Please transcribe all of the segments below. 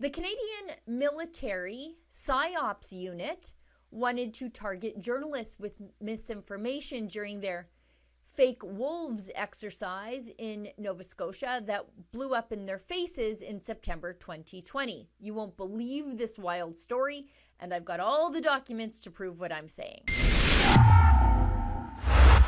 The Canadian military PSYOPs unit wanted to target journalists with misinformation during their fake wolves exercise in Nova Scotia that blew up in their faces in September 2020. You won't believe this wild story, and I've got all the documents to prove what I'm saying.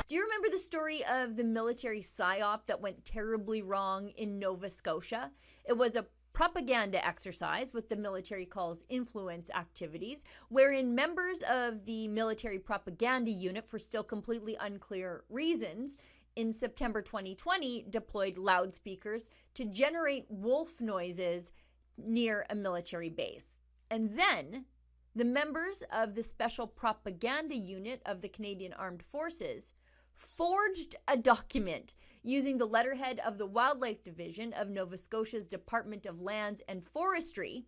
Do you remember the story of the military PSYOP that went terribly wrong in Nova Scotia? It was a propaganda exercise, what the military calls influence activities, wherein members of the military propaganda unit, for still completely unclear reasons, in September 2020 deployed loudspeakers to generate wolf noises near a military base. And then the members of the special propaganda unit of the Canadian Armed Forces forged a document using the letterhead of the Wildlife Division of Nova Scotia's Department of Lands and Forestry,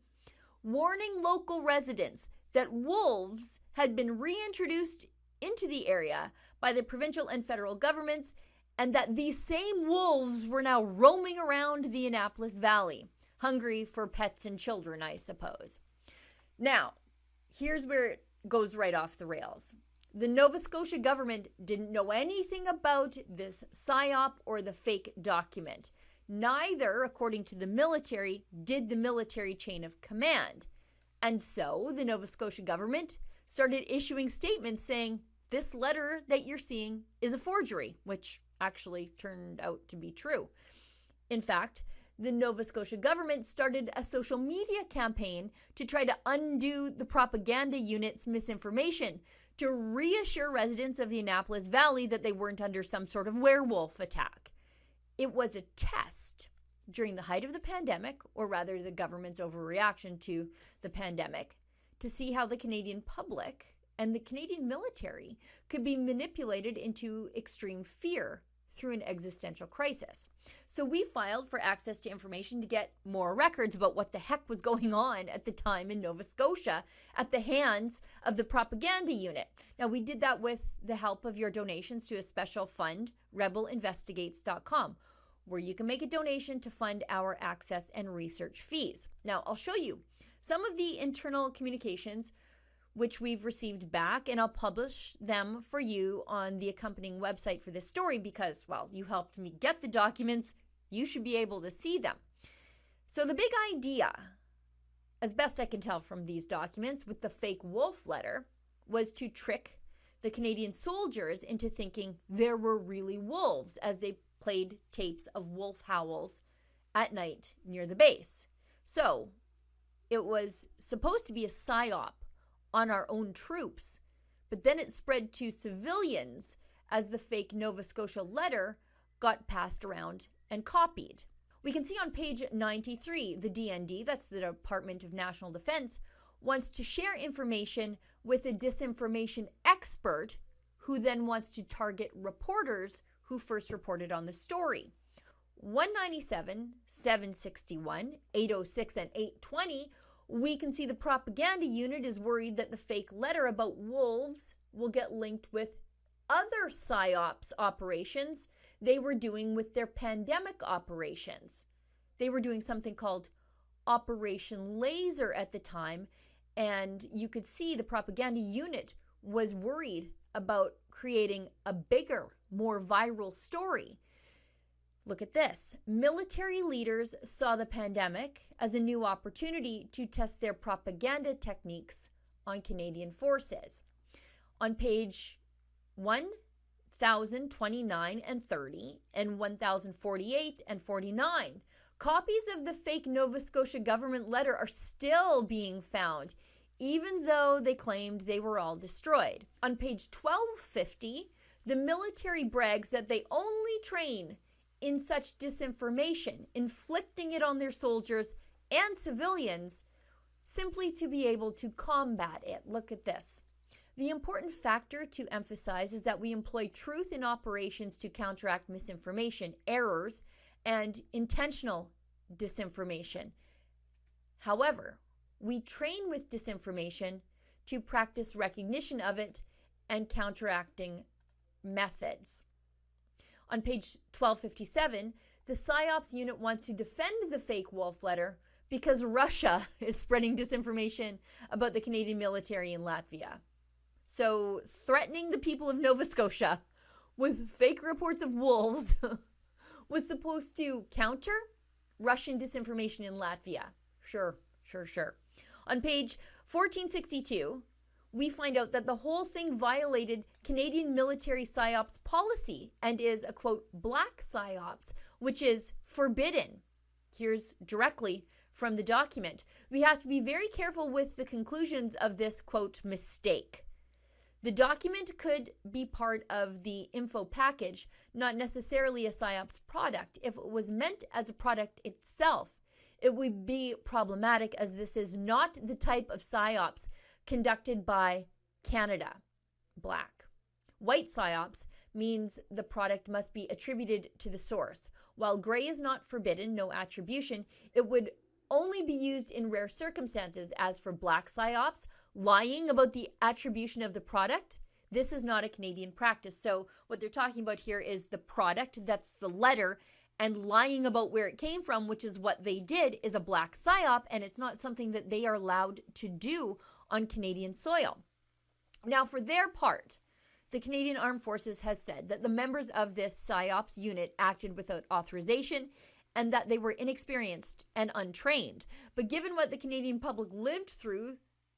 warning local residents that wolves had been reintroduced into the area by the provincial and federal governments, and that these same wolves were now roaming around the Annapolis Valley, hungry for pets and children, I suppose. Now, here's where it goes right off the rails. The Nova Scotia government didn't know anything about this PSYOP or the fake document. Neither, according to the military, did the military chain of command. And so the Nova Scotia government started issuing statements saying, this letter that you're seeing is a forgery, which actually turned out to be true. In fact, the Nova Scotia government started a social media campaign to try to undo the propaganda unit's misinformation, to reassure residents of the Annapolis Valley that they weren't under some sort of werewolf attack. It was a test during the height of the pandemic, or rather the government's overreaction to the pandemic, to see how the Canadian public and the Canadian military could be manipulated into extreme fear through an existential crisis. So we filed for access to information to get more records about what the heck was going on at the time in Nova Scotia at the hands of the propaganda unit. Now, we did that with the help of your donations to a special fund, rebelinvestigates.com, where you can make a donation to fund our access and research fees. Now, I'll show you some of the internal communications which we've received back, and I'll publish them for you on the accompanying website for this story because, well, you helped me get the documents. You should be able to see them. So the big idea, as best I can tell from these documents with the fake wolf letter, was to trick the Canadian soldiers into thinking there were really wolves as they played tapes of wolf howls at night near the base. So it was supposed to be a PSYOP on our own troops, but then it spread to civilians as the fake Nova Scotia letter got passed around and copied. We can see on page 93, the DND, that's the Department of National Defense, wants to share information with a disinformation expert who then wants to target reporters who first reported on the story. 197, 761, 806, and 820, we can see the propaganda unit is worried that the fake letter about wolves will get linked with other PSYOPs operations they were doing with their pandemic operations. They were doing something called Operation Laser at the time, and you could see the propaganda unit was worried about creating a bigger, more viral story. Look at this. Military leaders saw the pandemic as a new opportunity to test their propaganda techniques on Canadian forces. On page 1029 and 30 and 1048 and 49, copies of the fake Nova Scotia government letter are still being found, even though they claimed they were all destroyed. On page 1250, the military brags that they only train in such disinformation, inflicting it on their soldiers and civilians simply to be able to combat it. Look at this. The important factor to emphasize is that we employ truth in operations to counteract misinformation, errors, and intentional disinformation. However, we train with disinformation to practice recognition of it and counteracting methods. On page 1257, the PSYOPs unit wants to defend the fake wolf letter because Russia is spreading disinformation about the Canadian military in Latvia. So threatening the people of Nova Scotia with fake reports of wolves was supposed to counter Russian disinformation in Latvia. Sure. On page 1462, we find out that the whole thing violated Canadian military psyops policy and is a, quote, black psyops, which is forbidden. Here's directly from the document. We have to be very careful with the conclusions of this, quote, mistake. The document could be part of the info package, not necessarily a psyops product. If it was meant as a product itself, it would be problematic, as this is not the type of psyops conducted by Canada. Black. White psyops means the product must be attributed to the source. While gray is not forbidden, no attribution, it would only be used in rare circumstances. As for black psyops, lying about the attribution of the product, this is not a Canadian practice. So what they're talking about here is the product, that's the letter, and lying about where it came from, which is what they did, is a black psyop, and it's not something that they are allowed to do on Canadian soil. Now, for their part, the Canadian Armed Forces has said that the members of this psyops unit acted without authorization and that they were inexperienced and untrained. But given what the Canadian public lived through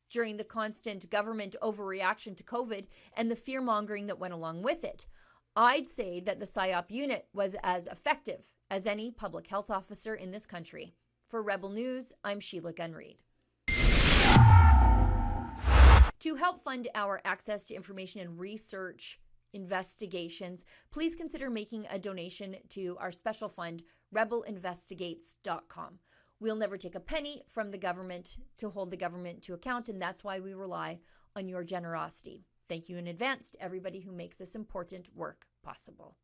during the constant government overreaction to COVID and the fear-mongering that went along with it, I'd say that the PSYOP unit was as effective as any public health officer in this country. For Rebel News, I'm Sheila Gunn-Reid. To help fund our access to information and research investigations, please consider making a donation to our special fund, rebelinvestigates.com. We'll never take a penny from the government to hold the government to account, and that's why we rely on your generosity. Thank you in advance to everybody who makes this important work possible.